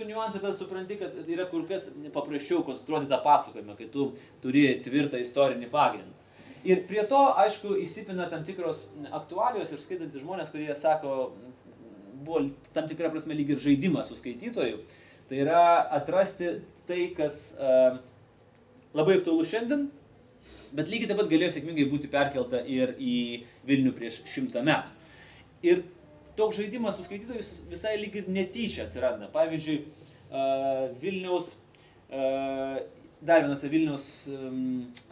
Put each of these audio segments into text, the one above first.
Niuansą tada supranti, kad yra kur kas paprasčiau konstruoti tą pasakojimą, kai tu turi tvirtą istorinį pagrindą. Ir prie to, aišku, įsipina tam tikros aktualijos ir skaitantys žmonės, kurie sako, buvo tam tikra prasme lyg ir žaidimas su skaitytoju. Tai yra atrasti tai, kas labai aktualu šiandien, bet lygiai taip pat galėjo sėkmingai būti perkelta ir į Vilnių prieš 100 metų. Ir toks žaidimas su skaitytojus visai lyg ir netyčia atsiranda. Pavyzdžiui, Vilniaus, dar vienose Vilniaus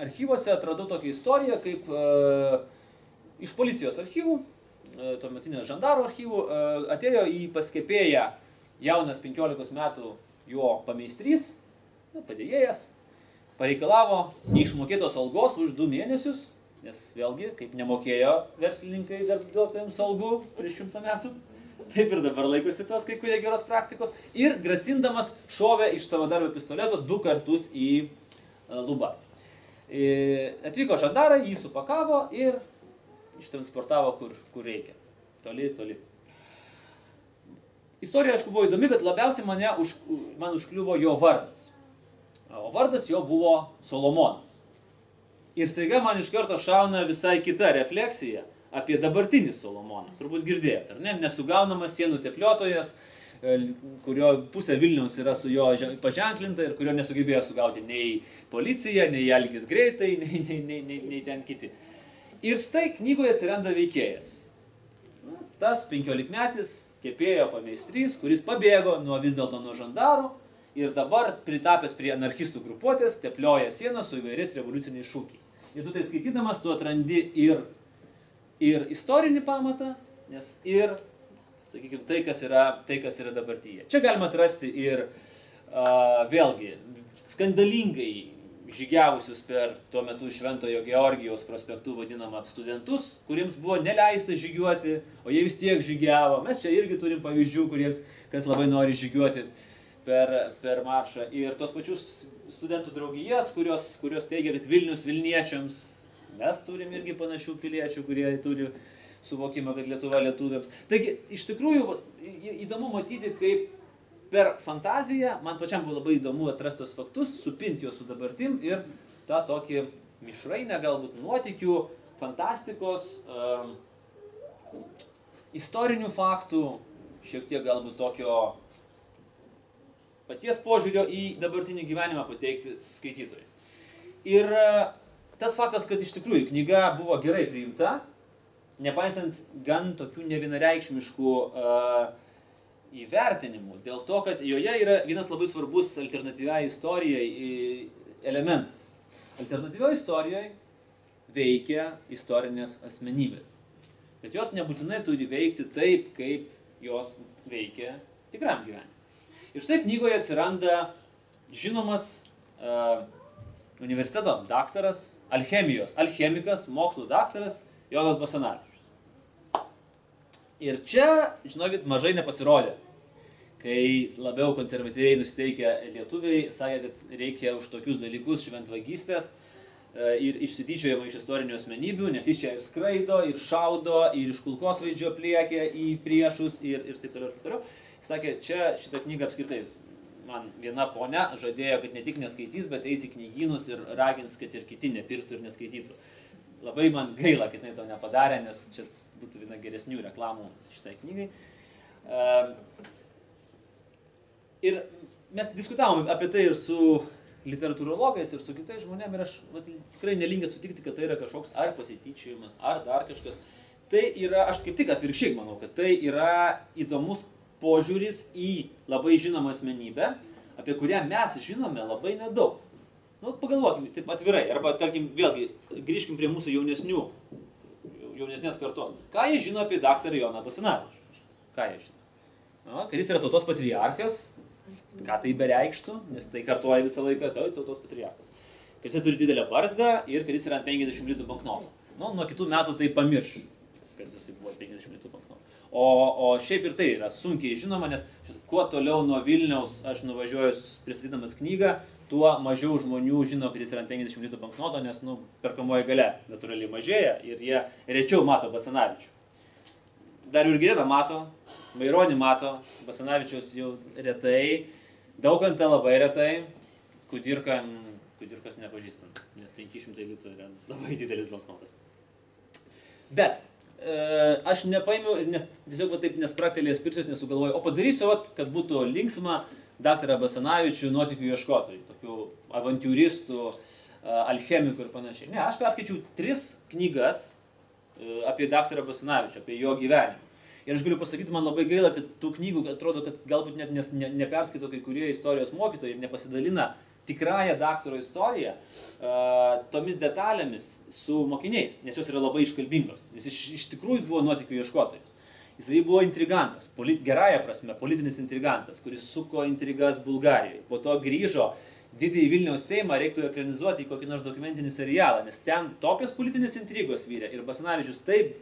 archyvose atradau tokią istoriją, kaip iš policijos archyvų, tuometinės žandaro archyvų, atėjo į paskepėją jaunas 15 metų jo pameistrys, padėjėjas, pareikalavo neišmokėtos algos už 2 mėnesius, nes vėlgi, kaip nemokėjo verslininkai darbuotojams algų prieš 100 metų, taip ir dabar laikosi tos kai kurie geros praktikos, ir grasindamas šovė iš savadarbio pistoleto 2 kartus į lubas. Atvyko žandarai, jį supakavo ir ištransportavo kur reikia. Toli, toli. Istorija, aišku, buvo įdomi, bet labiausiai man užkliuvo jo vardas. O vardas jo buvo Solomonas. Ir staiga man iš karto šauna visai kita refleksija apie dabartinį Solomoną. Turbūt girdėjote, ar ne? Nesugaunamas sienų tepliotojas, kurio pusė Vilniaus yra su jo paženklinta ir kurio nesugebėjo sugauti nei policija, nei Algis Greitai, nei ten kiti. Ir štai knygoje atsiranda veikėjas. Tas 15-metis kepėjo pameistrys, kuris pabėgo vis dėlto nuo žandarų ir dabar pritapęs prie anarchistų grupuotės teplioja sieną su įvairiais revoliuciniais šūkiais. Ir tu tai skaitydamas, tu atrandi ir istorinį pamatą, nes ir, sakykime, tai, kas yra dabartyje. Čia galima atrasti ir vėlgi skandalingai žygiavusius per tuo metu Šventojo Georgijaus prospektu vadinamą studentus, kuriems buvo neleista žygiuoti, o jie vis tiek žygiavo. Mes čia irgi turim pavyzdžių, kas labai nori žygiuoti per maršą. Ir tos pačius studentų draugijas, kurios teigia, kad Vilnius Vilniečiams, mes turim irgi panašių piliečių, kurie turi suvokimą, kad Lietuva lietuviams. Taigi, iš tikrųjų, įdomu matyti, kaip per fantaziją, man pačiam buvo labai įdomu atrasti tos faktus, supinti juos su dabartim ir tą tokį mišrainę, galbūt nuotykių, fantastikos, istorinių faktų, šiek tiek galbūt tokio paties požiūrio į dabartinį gyvenimą pateikti skaitytojui. Ir tas faktas, kad iš tikrųjų knyga buvo gerai priimta, nepaisant gan tokių nevienareikšmiškų įvertinimų, dėl to, kad joje yra vienas labai svarbus alternatyviai istorijai elementas. Alternatyvioje istorijoje veikia istorinės asmenybės, bet jos nebūtinai turi veikti taip, kaip jos veikia tikram gyvenimui. Ir štai knygoje atsiranda žinomas universiteto daktaras, alchemikas, mokslų daktaras Jonas Basanavičius. Ir čia, žinokit, mažai nepasirodė, kai labiau konservatyviai nusiteikę lietuviai sakė, kad reikia už tokius dalykus šventvagystės ir išsityčiojama iš istorinių asmenybių, nes jis čia ir skraido, ir šaudo, ir iš kulkosvaidžio pliekia į priešus ir taip toliau, ir taip toliau. Jis sakė, šitą knygą apskritai, man viena ponia žadėjo, kad ne tik neskaitys, bet eis į knygynus ir ragins, kad ir kiti nepirktų ir neskaitytų. Labai man gaila, kad jinai to nepadarė, nes čia būtų viena geresnių reklamų šitai knygai. Ir mes diskutavom apie tai ir su literatūrologais, ir su kitais žmonėmis, ir aš tikrai nelinkęs sutikti, kad tai yra kažkoks ar pasityčiojimas, ar dar kažkas. Tai yra, aš kaip tik atvirkščiai manau, kad tai yra įdomus požiūris į labai žinomą asmenybę, apie kurią mes žinome labai nedaug. Nu, pagalvokime, taip atvirai, arba, tarkim, vėlgi, grįžkim prie mūsų jaunesnės kartos. Ką jie žino apie daktarą Joną Basanavičių? Ką jie žino? Kad jis yra tautos patriarchas, ką tai bereikštų, nes tai kartuoja visą laiką, tai tautos patriarchas. Kad jis turi didelę barzdą ir kad jis yra ant 50 litų banknotų. Nu, nuo kitų metų tai pamirš, kad jis buvo 50 litų banknotų. O šiaip ir tai yra sunkiai žinoma, nes kuo toliau nuo Vilniaus aš nuvažiuoju pristatydamas knygą, tuo mažiau žmonių žino, kad jis yra ant 50 litų banknoto, nes perkamoji galia natūraliai mažėja ir jie rečiau mato Basanavičių. Dar ir Girėną mato, Maironį mato, Basanavičiaus jau retai, Daukantą labai retai, Kudirkos nepažįstam, nes 500 litų yra labai didelis banknotas. Bet aš nepaėmiau, nes tiesiog taip nespraktelėjęs pirštais nesugalvojau, o padarysiu, kad būtų linksma daktarą Basanavičių nuotykių ieškotojų, tokių avantiūristų, alchemikų ir panašiai. Ne, aš perskaičiau 3 knygas apie daktarą Basanavičių, apie jo gyvenimą. Ir aš galiu pasakyti, man labai gaila, kad tų knygų atrodo, kad galbūt net neperskaito kai kurie istorijos mokytojai ir nepasidalina tikrąją daktaro istoriją tomis detalėmis su mokiniais, nes jos yra labai iškalbingos. Jis iš tikrųjų buvo nuotykių ieškotojas. Jisai buvo intrigantas, gerąja prasme, politinis intrigantas, kuris suko intrigas Bulgarijoje. Po to grįžo didįjį Vilniaus Seimą, reiktų ekranizuoti į kokį nors dokumentinį serialą, nes ten tokios politinės intrigos vyrė ir Basanavičius taip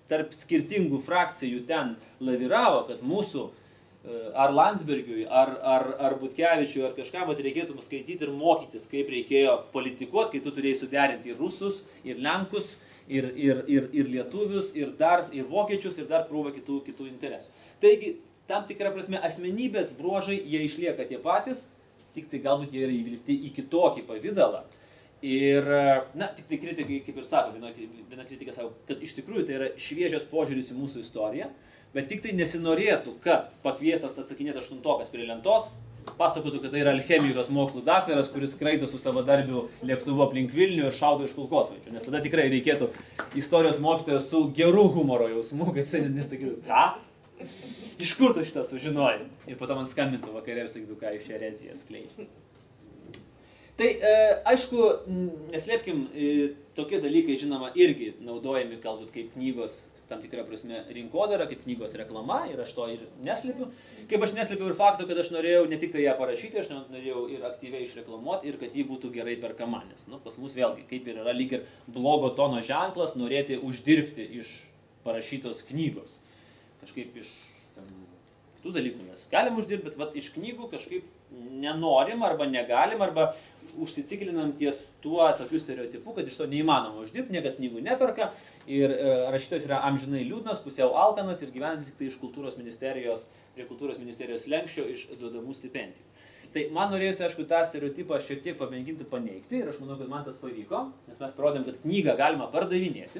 tarp skirtingų frakcijų ten laviravo, kad mūsų ar Landsbergiui, ar Butkevičiui, ar kažkam reikėtų skaityti ir mokytis, kaip reikėjo politikuoti, kai tu turėjai suderinti ir rusus, ir lenkus, ir lietuvius, ir vokiečius, ir dar krūvą kitų interesų. Taigi, tam tikrą prasme, asmenybės bruožai, jie išlieka tie patys, tik tai galbūt jie yra įvilkti į kitokį pavydalą. Ir, tik tai kritikai, kaip ir sako, viena kritika sako, kad iš tikrųjų tai yra šviežias požiūris į mūsų istoriją, bet tik tai nesinorėtų, kad pakviestas atsakinėti 8-okas prie lentos, pasakotų, kad tai yra alchemijos mokslų daktaras, kuris skraido su savadarbiu lėktuvu aplink Vilnių ir šaudo iš kulkosvaidžių. Nes tada tikrai reikėtų istorijos mokytojo su geru humoro jausmu, kad jisai nesakytų, ką? Iš kur tu šitą sužinojai? Ir po to man skambintų vakarė ir sakytų, ką iš ereziją skleidžia. Tai, aišku, neslėpkim, tokie dalykai, žinoma, irgi naudojami galbūt kaip knygos, tam tikrą prasme, rinkodara, kaip knygos reklama, ir aš to ir neslėpiu. Kaip aš neslėpiu ir fakto, kad aš norėjau ne tik tai ją parašyti, aš norėjau ir aktyviai išreklamuoti, ir kad ji būtų gerai perkama, nes pas mus vėlgi, kaip ir yra lyg ir blogo tono ženklas, norėti uždirbti iš parašytos knygos. Kažkaip iš kitų dalykų mes galim uždirbti, bet iš knygų kažkaip nenorim arba negalim, arba užsiciklinam ties tuo tokiu stereotipu, kad iš to neįmanoma uždirbti, niekas knygų neperka ir rašytojas yra amžinai liūdnas, pusiau alkanas ir gyvenantis tik tai iš kultūros ministerijos lenkščio iš duodamų stipendijų. Tai man norėjusi, aišku, tą stereotipą šiek tiek pamėginti paneigti ir aš manau, kad man tas pavyko, nes mes parodėm, kad knygą galima pardavinėti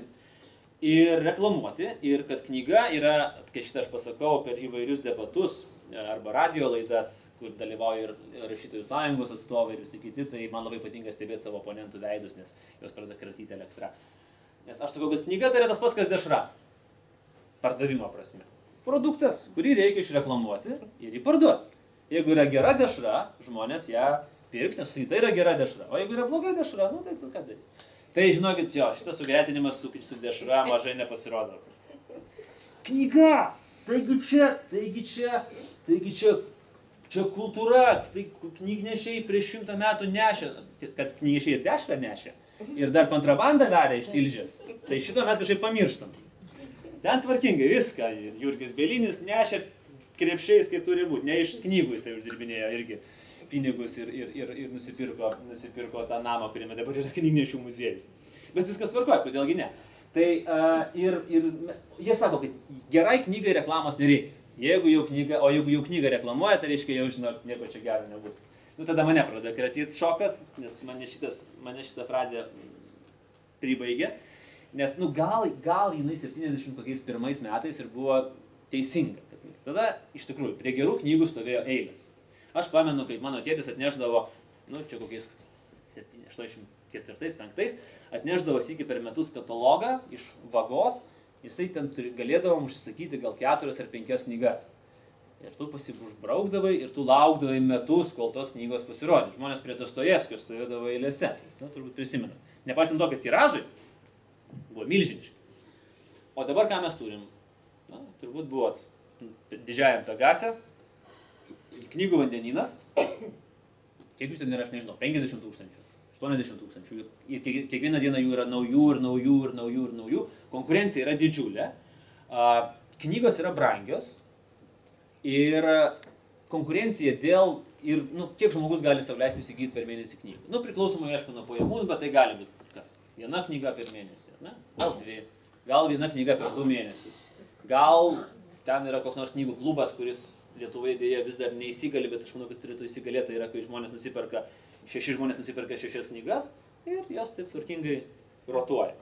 ir reklamuoti ir kad knyga yra, kai šitą aš pasakau per įvairius debatus, arba radio laidas, kur dalyvauja ir rašytojų sąjungos atstovai ir visi kiti, tai man labai patinka stebėti savo oponentų veidus, nes jos pradeda kratyti elektrą. Nes aš sakau, kad knyga tai yra tas pats, kas dešra. Pardavimo prasme. Produktas, kurį reikia išreklamuoti ir jį parduoti. Jeigu yra gera dešra, žmonės ją pirks, nes tai yra gera dešra. O jeigu yra bloga dešra, tai tu ką darys. Tai žinokit, šitas sugretinimas su dešra mažai nepasirodo. Knyga! Taigi čia kultūra, tai knygnešiai prieš 100 metų nešė, kad knygnešiai ir dešrą nešė, ir dar kontrabandą darė iš Tilžės, tai šito mes kažkaip pamirštam. Ten tvarkingai viską, ir Jurgis Bielinis nešė krepšiais, kaip turi būti, ne iš knygų jisai uždirbinėjo irgi pinigus ir nusipirko tą namą, kuriame dabar yra knygnešių muziejus. Bet viskas tvarkoja, kodėlgi ne. Tai ir jie sako, kad gerai knygai reklamos nereikia. Jeigu jau knygą reklamuoja, tai reiškia jau žinot, nieko čia gero nebus. Tada mane pradeda kratyti šokas, nes mane šitą frazę pribaigė. Nes gal jinai 71 metais ir buvo teisinga. Tada iš tikrųjų prie gerų knygų stovėjo eilės. Aš pamenu, kaip mano tėtis atnešdavo, čia kokiais 84-85, atnešdavo sykį per metus katalogą iš vagos, jisai ten galėdavom užsisakyti gal 4 ar 5 knygas. Ir tu pasibraukdavai ir tu laukdavai metus, kol tos knygos pasirodė. Žmonės prie Dostojevskio stovėdavo eilėse. Turbūt prisimenu. Nepaisant to, kad tiražai buvo milžiniški. O dabar ką mes turim? Turbūt buvo didžiajam Pegase, knygų vandenynas. Kiek jūs ten yra, aš nežinau, 50 000. 80 000. Ir kiekvieną dieną jų yra naujų. Konkurencija yra didžiulė. Knygos yra brangios. Ir konkurencija dėl, kiek žmogus gali sau leisti įsigyti per mėnesį knygų. Priklausomai, aišku, nuo pajamų, bet tai gali būti kas. Viena knyga per mėnesį, ne? Gal 2. Gal viena knyga per 2 mėnesius. Gal ten yra koks nors knygų klubas, kuris Lietuvoje dėja vis dar neįsigali, bet aš manau, kad turėtų įsigalėti, tai yra, kai šeši žmonės nusiperka 6 knygas ir jos taip tvarkingai rotuoja.